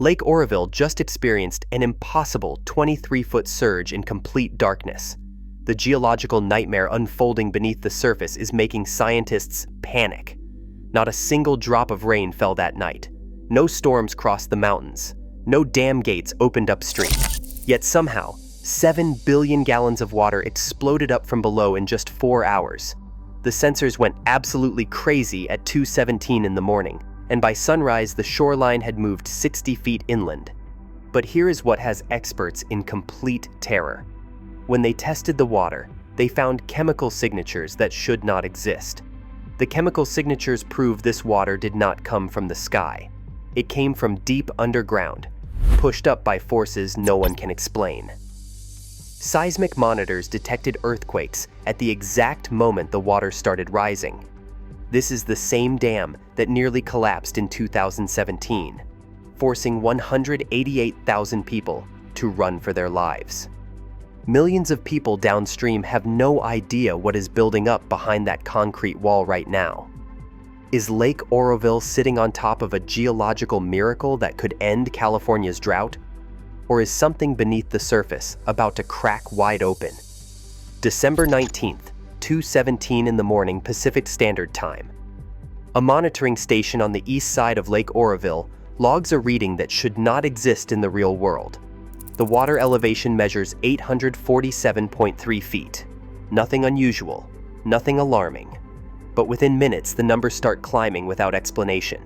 Lake Oroville just experienced an impossible 23-foot surge in complete darkness. The geological nightmare unfolding beneath the surface is making scientists panic. Not a single drop of rain fell that night. No storms crossed the mountains. No dam gates opened upstream. Yet somehow, 7 billion gallons of water exploded up from below in just 4 hours. The sensors went absolutely crazy at 2:17 in the morning, and by sunrise the shoreline had moved 60 feet inland. But here is what has experts in complete terror. When they tested the water, they found chemical signatures that should not exist. The chemical signatures prove this water did not come from the sky. It came from deep underground, pushed up by forces no one can explain. Seismic monitors detected earthquakes at the exact moment the water started rising. This is the same dam that nearly collapsed in 2017, forcing 188,000 people to run for their lives. Millions of people downstream have no idea what is building up behind that concrete wall right now. Is Lake Oroville sitting on top of a geological miracle that could end California's drought? Or is something beneath the surface about to crack wide open? December 19th, 2:17 in the morning Pacific Standard Time. A monitoring station on the east side of Lake Oroville logs a reading that should not exist in the real world. The water elevation measures 847.3 feet. Nothing unusual, nothing alarming. But within minutes, the numbers start climbing without explanation.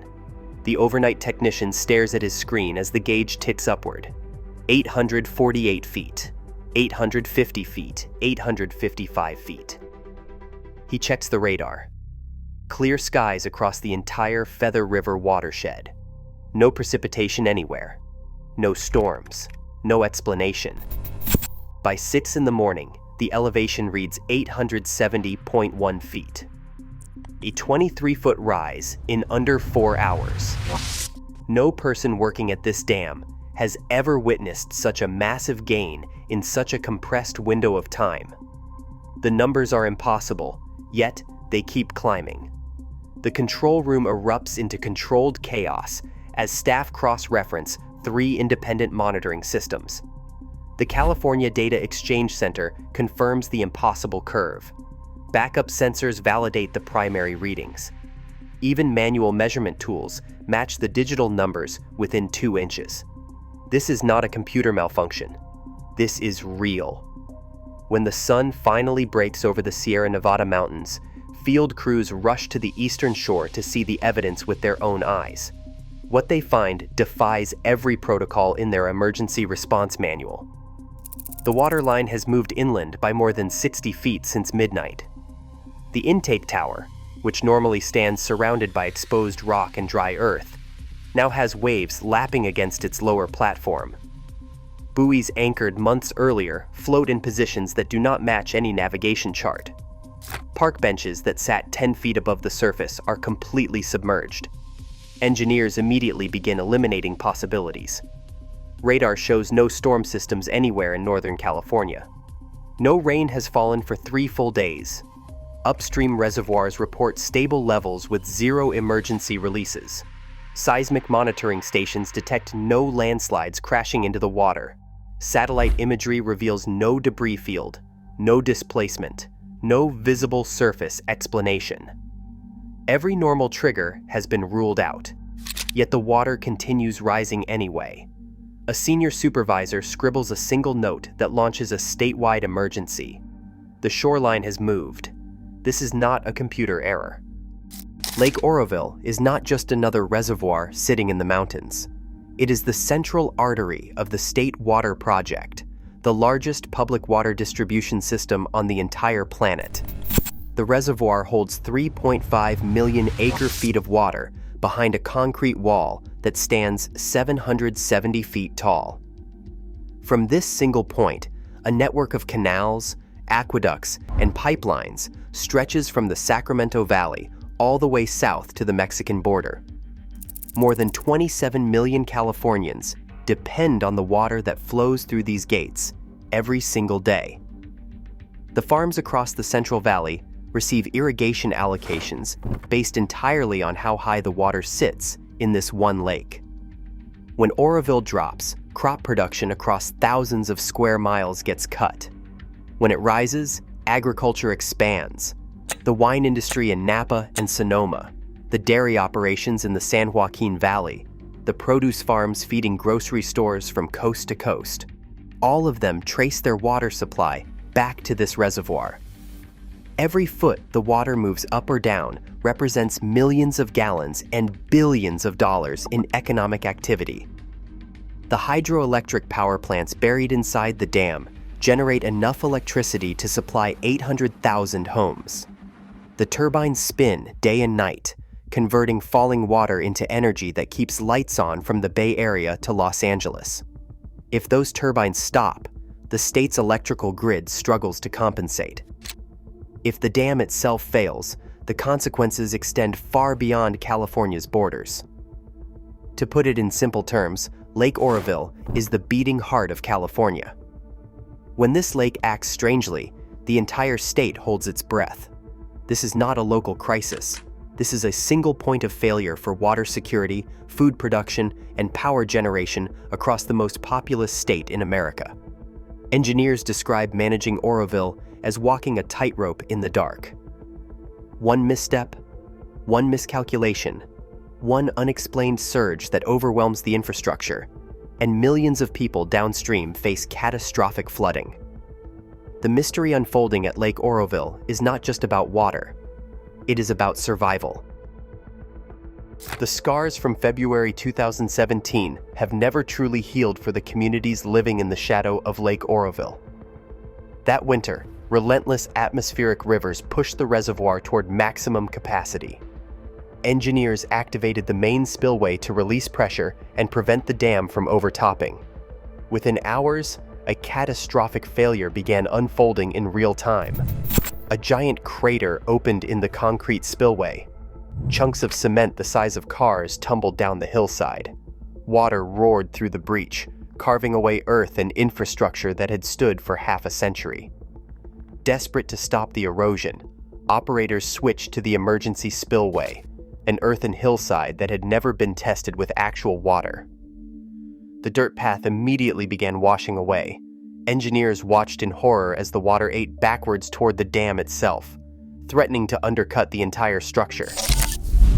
The overnight technician stares at his screen as the gauge ticks upward. 848 feet, 850 feet, 855 feet. He checks the radar. Clear skies across the entire Feather River watershed. No precipitation anywhere. No storms. No explanation. By 6 in the morning, the elevation reads 870.1 feet. A 23-foot rise in under 4 hours. No person working at this dam has ever witnessed such a massive gain in such a compressed window of time. The numbers are impossible, yet they keep climbing. The control room erupts into controlled chaos as staff cross-reference 3 independent monitoring systems. The California Data Exchange Center confirms the impossible curve. Backup sensors validate the primary readings. Even manual measurement tools match the digital numbers within 2 inches. This is not a computer malfunction. This is real. When the sun finally breaks over the Sierra Nevada mountains, field crews rush to the eastern shore to see the evidence with their own eyes. What they find defies every protocol in their emergency response manual. The water line has moved inland by more than 60 feet since midnight. The intake tower, which normally stands surrounded by exposed rock and dry earth, now has waves lapping against its lower platform. Buoys anchored months earlier float in positions that do not match any navigation chart. Park benches that sat 10 feet above the surface are completely submerged. Engineers immediately begin eliminating possibilities. Radar shows no storm systems anywhere in Northern California. No rain has fallen for 3 full days. Upstream reservoirs report stable levels with 0 emergency releases. Seismic monitoring stations detect no landslides crashing into the water. Satellite imagery reveals no debris field, no displacement, no visible surface explanation. Every normal trigger has been ruled out, yet the water continues rising anyway. A senior supervisor scribbles a single note that launches a statewide emergency. The shoreline has moved. This is not a computer error. Lake Oroville is not just another reservoir sitting in the mountains. It is the central artery of the State Water Project, the largest public water distribution system on the entire planet. The reservoir holds 3.5 million acre-feet of water behind a concrete wall that stands 770 feet tall. From this single point, a network of canals, aqueducts, and pipelines stretches from the Sacramento Valley all the way south to the Mexican border. More than 27 million Californians depend on the water that flows through these gates every single day. The farms across the Central Valley receive irrigation allocations based entirely on how high the water sits in this one lake. When Oroville drops, crop production across thousands of square miles gets cut. When it rises, agriculture expands. The wine industry in Napa and Sonoma, the dairy operations in the San Joaquin Valley, the produce farms feeding grocery stores from coast to coast, all of them trace their water supply back to this reservoir. Every foot the water moves up or down represents millions of gallons and billions of dollars in economic activity. The hydroelectric power plants buried inside the dam generate enough electricity to supply 800,000 homes. The turbines spin day and night, converting falling water into energy that keeps lights on from the Bay Area to Los Angeles. If those turbines stop, the state's electrical grid struggles to compensate. If the dam itself fails, the consequences extend far beyond California's borders. To put it in simple terms, Lake Oroville is the beating heart of California. When this lake acts strangely, the entire state holds its breath. This is not a local crisis. This is a single point of failure for water security, food production, and power generation across the most populous state in America. Engineers describe managing Oroville as walking a tightrope in the dark. One misstep, one miscalculation, one unexplained surge that overwhelms the infrastructure, and millions of people downstream face catastrophic flooding. The mystery unfolding at Lake Oroville is not just about water. It is about survival. The scars from February 2017 have never truly healed for the communities living in the shadow of Lake Oroville. That winter, relentless atmospheric rivers pushed the reservoir toward maximum capacity. Engineers activated the main spillway to release pressure and prevent the dam from overtopping. Within hours, a catastrophic failure began unfolding in real time. A giant crater opened in the concrete spillway. Chunks of cement the size of cars tumbled down the hillside. Water roared through the breach, carving away earth and infrastructure that had stood for half a century. Desperate to stop the erosion, operators switched to the emergency spillway, an earthen hillside that had never been tested with actual water. The dirt path immediately began washing away. Engineers watched in horror as the water ate backwards toward the dam itself, threatening to undercut the entire structure.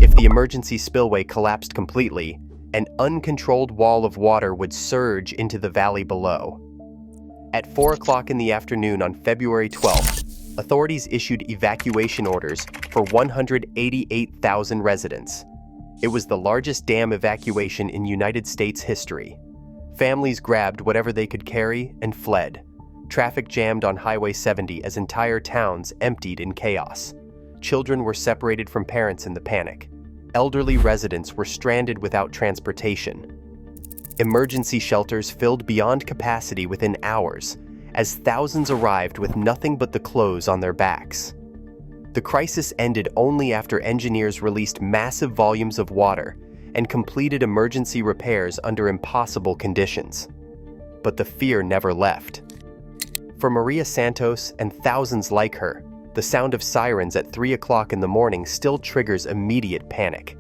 If the emergency spillway collapsed completely, an uncontrolled wall of water would surge into the valley below. At 4 o'clock in the afternoon on February 12th, authorities issued evacuation orders for 188,000 residents. It was the largest dam evacuation in United States history. Families grabbed whatever they could carry and fled. Traffic jammed on Highway 70 as entire towns emptied in chaos. Children were separated from parents in the panic. Elderly residents were stranded without transportation. Emergency shelters filled beyond capacity within hours, as thousands arrived with nothing but the clothes on their backs. The crisis ended only after engineers released massive volumes of water and completed emergency repairs under impossible conditions. But the fear never left. For Maria Santos and thousands like her, the sound of sirens at 3 o'clock in the morning still triggers immediate panic.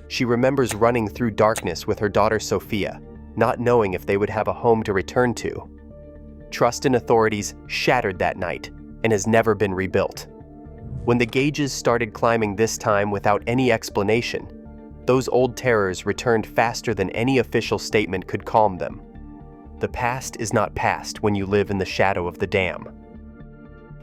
She remembers running through darkness with her daughter Sophia, not knowing if they would have a home to return to. Trust in authorities shattered that night and has never been rebuilt. When the gauges started climbing this time without any explanation, those old terrors returned faster than any official statement could calm them. The past is not past when you live in the shadow of the dam.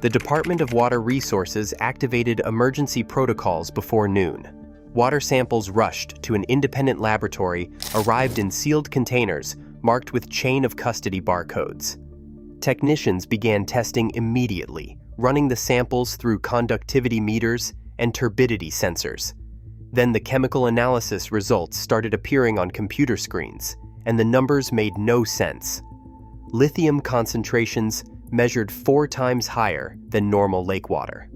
The Department of Water Resources activated emergency protocols before noon. Water samples rushed to an independent laboratory, arrived in sealed containers marked with chain of custody barcodes. Technicians began testing immediately, running the samples through conductivity meters and turbidity sensors. Then the chemical analysis results started appearing on computer screens, and the numbers made no sense. Lithium concentrations measured 4 times higher than normal lake water.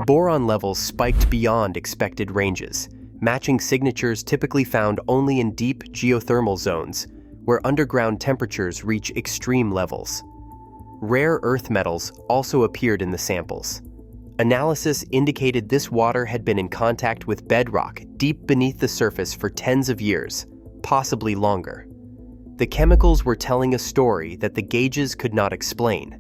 Boron levels spiked beyond expected ranges, matching signatures typically found only in deep geothermal zones, where underground temperatures reach extreme levels. Rare earth metals also appeared in the samples. Analysis indicated this water had been in contact with bedrock deep beneath the surface for tens of years, possibly longer. The chemicals were telling a story that the gauges could not explain.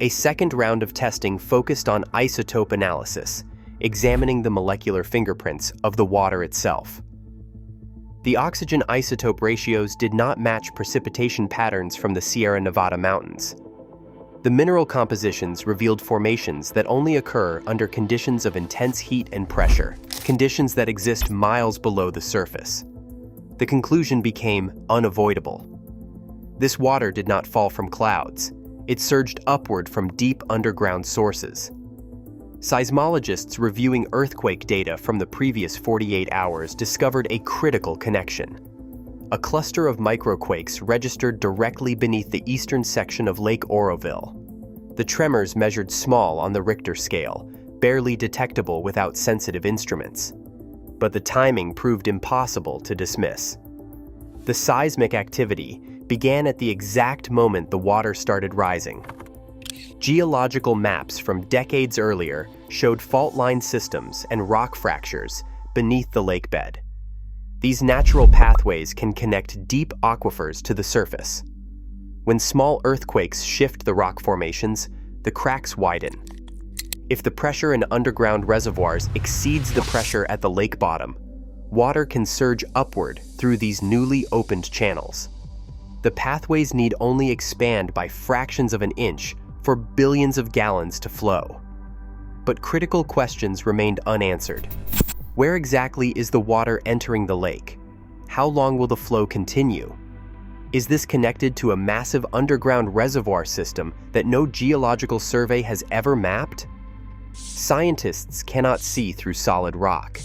A second round of testing focused on isotope analysis, examining the molecular fingerprints of the water itself. The oxygen isotope ratios did not match precipitation patterns from the Sierra Nevada mountains. The mineral compositions revealed formations that only occur under conditions of intense heat and pressure, conditions that exist miles below the surface. The conclusion became unavoidable. This water did not fall from clouds. It surged upward from deep underground sources. Seismologists reviewing earthquake data from the previous 48 hours discovered a critical connection. A cluster of microquakes registered directly beneath the eastern section of Lake Oroville. The tremors measured small on the Richter scale, barely detectable without sensitive instruments. But the timing proved impossible to dismiss. The seismic activity began at the exact moment the water started rising. Geological maps from decades earlier showed fault line systems and rock fractures beneath the lake bed. These natural pathways can connect deep aquifers to the surface. When small earthquakes shift the rock formations, the cracks widen. If the pressure in underground reservoirs exceeds the pressure at the lake bottom, water can surge upward through these newly opened channels. The pathways need only expand by fractions of an inch for billions of gallons to flow. But critical questions remained unanswered. Where exactly is the water entering the lake? How long will the flow continue? Is this connected to a massive underground reservoir system that no geological survey has ever mapped? Scientists cannot see through solid rock.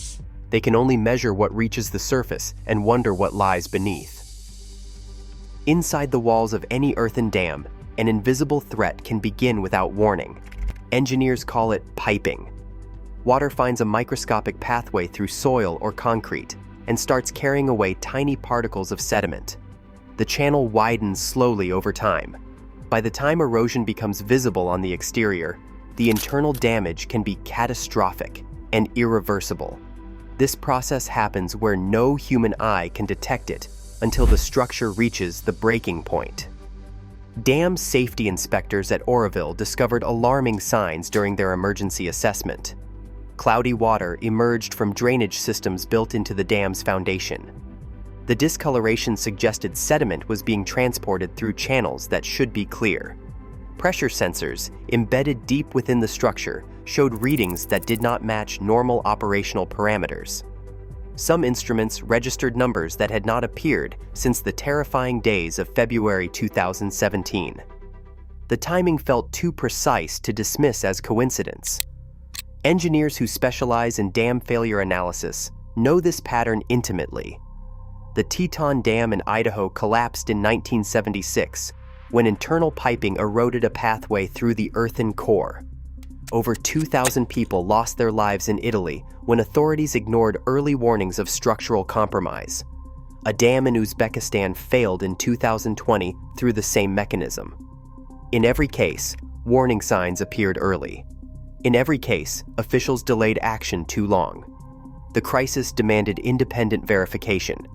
They can only measure what reaches the surface and wonder what lies beneath. Inside the walls of any earthen dam, an invisible threat can begin without warning. Engineers call it piping. Water finds a microscopic pathway through soil or concrete and starts carrying away tiny particles of sediment. The channel widens slowly over time. By the time erosion becomes visible on the exterior, the internal damage can be catastrophic and irreversible. This process happens where no human eye can detect it until the structure reaches the breaking point. Dam safety inspectors at Oroville discovered alarming signs during their emergency assessment. Cloudy water emerged from drainage systems built into the dam's foundation. The discoloration suggested sediment was being transported through channels that should be clear. Pressure sensors, embedded deep within the structure, showed readings that did not match normal operational parameters. Some instruments registered numbers that had not appeared since the terrifying days of February 2017. The timing felt too precise to dismiss as coincidence. Engineers who specialize in dam failure analysis know this pattern intimately. The Teton Dam in Idaho collapsed in 1976 when internal piping eroded a pathway through the earthen core. Over 2,000 people lost their lives in Italy when authorities ignored early warnings of structural compromise. A dam in Uzbekistan failed in 2020 through the same mechanism. In every case, warning signs appeared early. In every case, officials delayed action too long. The crisis demanded independent verification.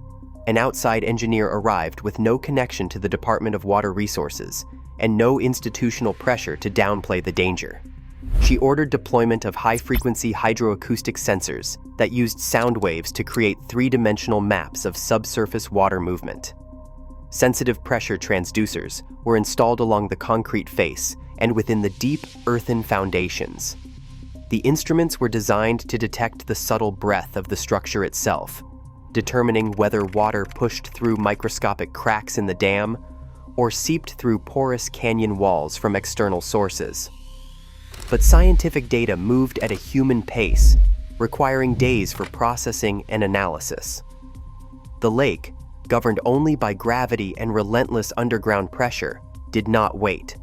An outside engineer arrived with no connection to the Department of Water Resources and no institutional pressure to downplay the danger. She ordered deployment of high-frequency hydroacoustic sensors that used sound waves to create three-dimensional maps of subsurface water movement. Sensitive pressure transducers were installed along the concrete face and within the deep earthen foundations. The instruments were designed to detect the subtle breath of the structure itself, determining whether water pushed through microscopic cracks in the dam or seeped through porous canyon walls from external sources. But scientific data moved at a human pace, requiring days for processing and analysis. The lake, governed only by gravity and relentless underground pressure, did not wait.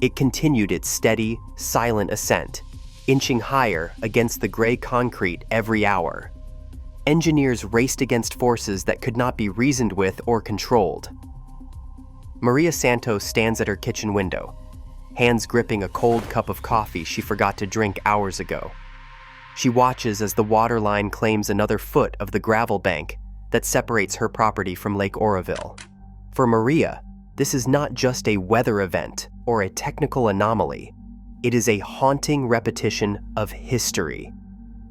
It continued its steady, silent ascent, inching higher against the gray concrete every hour. Engineers raced against forces that could not be reasoned with or controlled. Maria Santos stands at her kitchen window, hands gripping a cold cup of coffee she forgot to drink hours ago. She watches as the water line claims another foot of the gravel bank, that separates her property from Lake Oroville. For Maria, this is not just a weather event or a technical anomaly. It is a haunting repetition of history.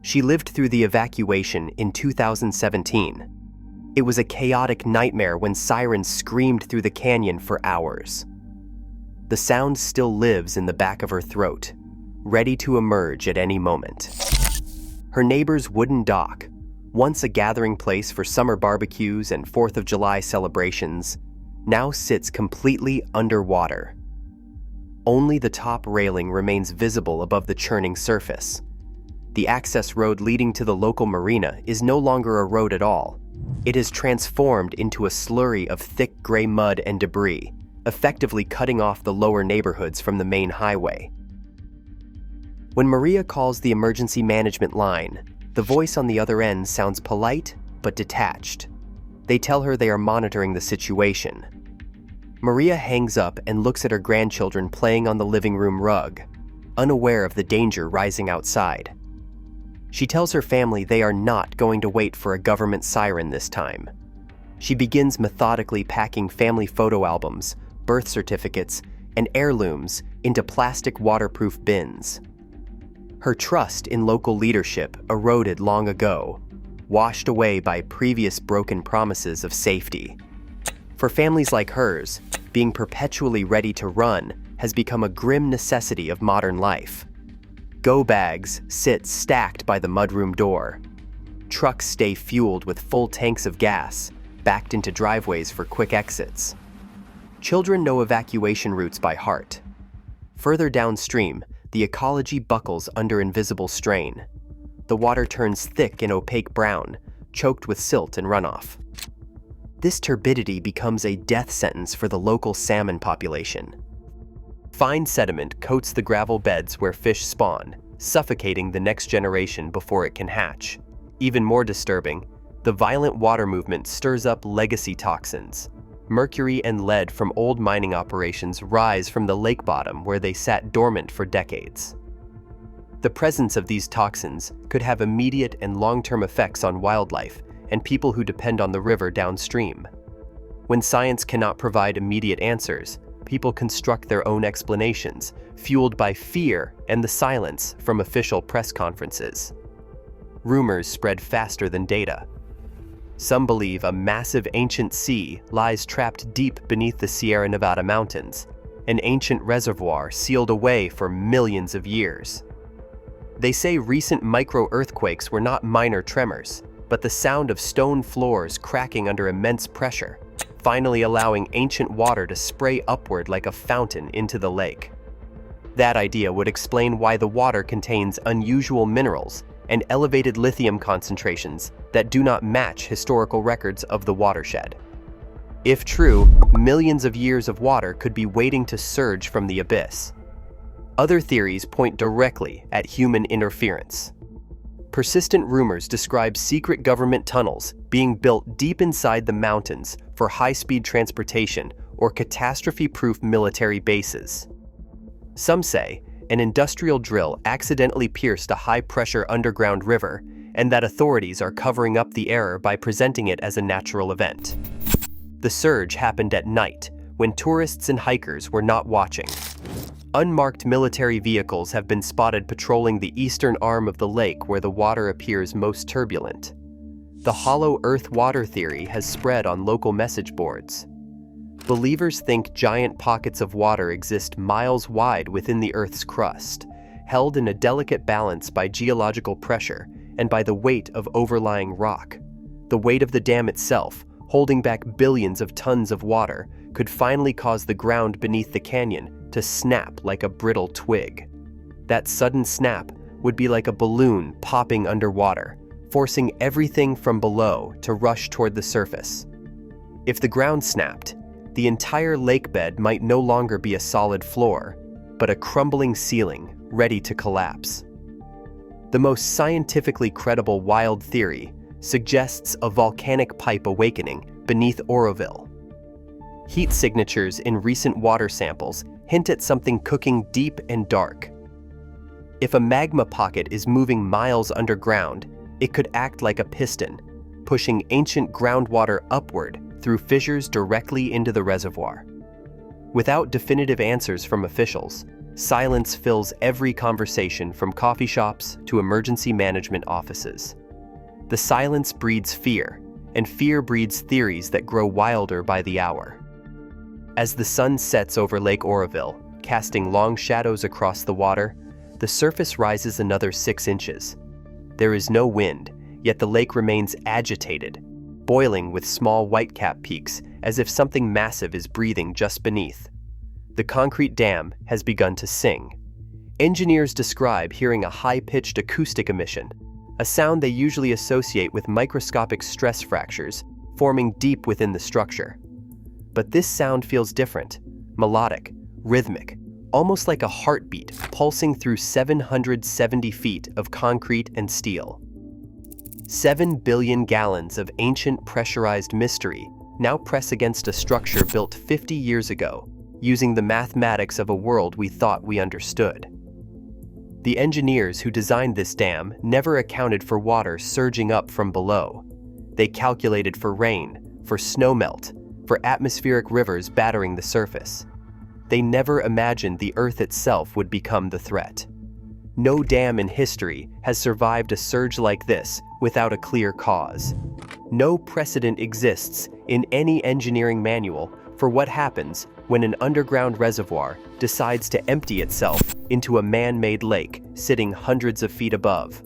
She lived through the evacuation in 2017. It was a chaotic nightmare when sirens screamed through the canyon for hours. The sound still lives in the back of her throat, ready to emerge at any moment. Her neighbor's wooden dock, once a gathering place for summer barbecues and 4th of July celebrations, now sits completely underwater. Only the top railing remains visible above the churning surface. The access road leading to the local marina is no longer a road at all. It has transformed into a slurry of thick gray mud and debris, effectively cutting off the lower neighborhoods from the main highway. When Maria calls the emergency management line, the voice on the other end sounds polite but detached. They tell her they are monitoring the situation. Maria hangs up and looks at her grandchildren playing on the living room rug, unaware of the danger rising outside. She tells her family they are not going to wait for a government siren this time. She begins methodically packing family photo albums, birth certificates, and heirlooms into plastic waterproof bins. Her trust in local leadership eroded long ago, washed away by previous broken promises of safety. For families like hers, being perpetually ready to run has become a grim necessity of modern life. Go bags sit stacked by the mudroom door. Trucks stay fueled with full tanks of gas, backed into driveways for quick exits. Children know evacuation routes by heart. Further downstream, the ecology buckles under invisible strain. The water turns thick and opaque brown, choked with silt and runoff. This turbidity becomes a death sentence for the local salmon population. Fine sediment coats the gravel beds where fish spawn, suffocating the next generation before it can hatch. Even more disturbing, the violent water movement stirs up legacy toxins. Mercury and lead from old mining operations rise from the lake bottom where they sat dormant for decades. The presence of these toxins could have immediate and long-term effects on wildlife and people who depend on the river downstream. When science cannot provide immediate answers, people construct their own explanations, fueled by fear and the silence from official press conferences. Rumors spread faster than data. Some believe a massive ancient sea lies trapped deep beneath the Sierra Nevada mountains, an ancient reservoir sealed away for millions of years. They say recent micro-earthquakes were not minor tremors, but the sound of stone floors cracking under immense pressure, finally allowing ancient water to spray upward like a fountain into the lake. That idea would explain why the water contains unusual minerals and elevated lithium concentrations that do not match historical records of the watershed. If true, millions of years of water could be waiting to surge from the abyss. Other theories point directly at human interference. Persistent rumors describe secret government tunnels being built deep inside the mountains for high-speed transportation or catastrophe-proof military bases. Some say an industrial drill accidentally pierced a high-pressure underground river and that authorities are covering up the error by presenting it as a natural event. The surge happened at night, when tourists and hikers were not watching. Unmarked military vehicles have been spotted patrolling the eastern arm of the lake where the water appears most turbulent. The hollow earth water theory has spread on local message boards. Believers think giant pockets of water exist miles wide within the Earth's crust, held in a delicate balance by geological pressure and by the weight of overlying rock. The weight of the dam itself, holding back billions of tons of water, could finally cause the ground beneath the canyon to snap like a brittle twig. That sudden snap would be like a balloon popping underwater, forcing everything from below to rush toward the surface. If the ground snapped, the entire lake bed might no longer be a solid floor, but a crumbling ceiling ready to collapse. The most scientifically credible wild theory suggests a volcanic pipe awakening beneath Oroville. Heat signatures in recent water samples hint at something cooking deep and dark. If a magma pocket is moving miles underground, it could act like a piston, pushing ancient groundwater upward through fissures directly into the reservoir. Without definitive answers from officials, silence fills every conversation from coffee shops to emergency management offices. The silence breeds fear, and fear breeds theories that grow wilder by the hour. As the sun sets over Lake Oroville, casting long shadows across the water, the surface rises another 6 inches. There is no wind, yet the lake remains agitated, boiling with small whitecap peaks as if something massive is breathing just beneath. The concrete dam has begun to sing. Engineers describe hearing a high-pitched acoustic emission, a sound they usually associate with microscopic stress fractures forming deep within the structure. But this sound feels different, melodic, rhythmic, almost like a heartbeat pulsing through 770 feet of concrete and steel. 7 billion gallons of ancient pressurized mystery now press against a structure built 50 years ago, using the mathematics of a world we thought we understood. The engineers who designed this dam never accounted for water surging up from below. They calculated for rain, for snowmelt, for atmospheric rivers battering the surface. They never imagined the Earth itself would become the threat. No dam in history has survived a surge like this without a clear cause. No precedent exists in any engineering manual for what happens when an underground reservoir decides to empty itself into a man-made lake sitting hundreds of feet above.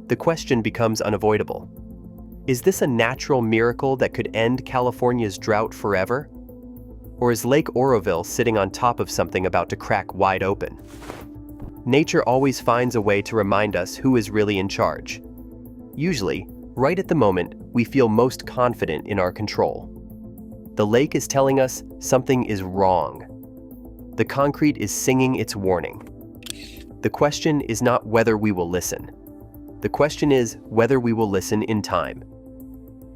The question becomes unavoidable. Is this a natural miracle that could end California's drought forever? Or is Lake Oroville sitting on top of something about to crack wide open? Nature always finds a way to remind us who is really in charge. Usually, right at the moment we feel most confident in our control. The lake is telling us something is wrong. The concrete is singing its warning. The question is not whether we will listen. The question is whether we will listen in time.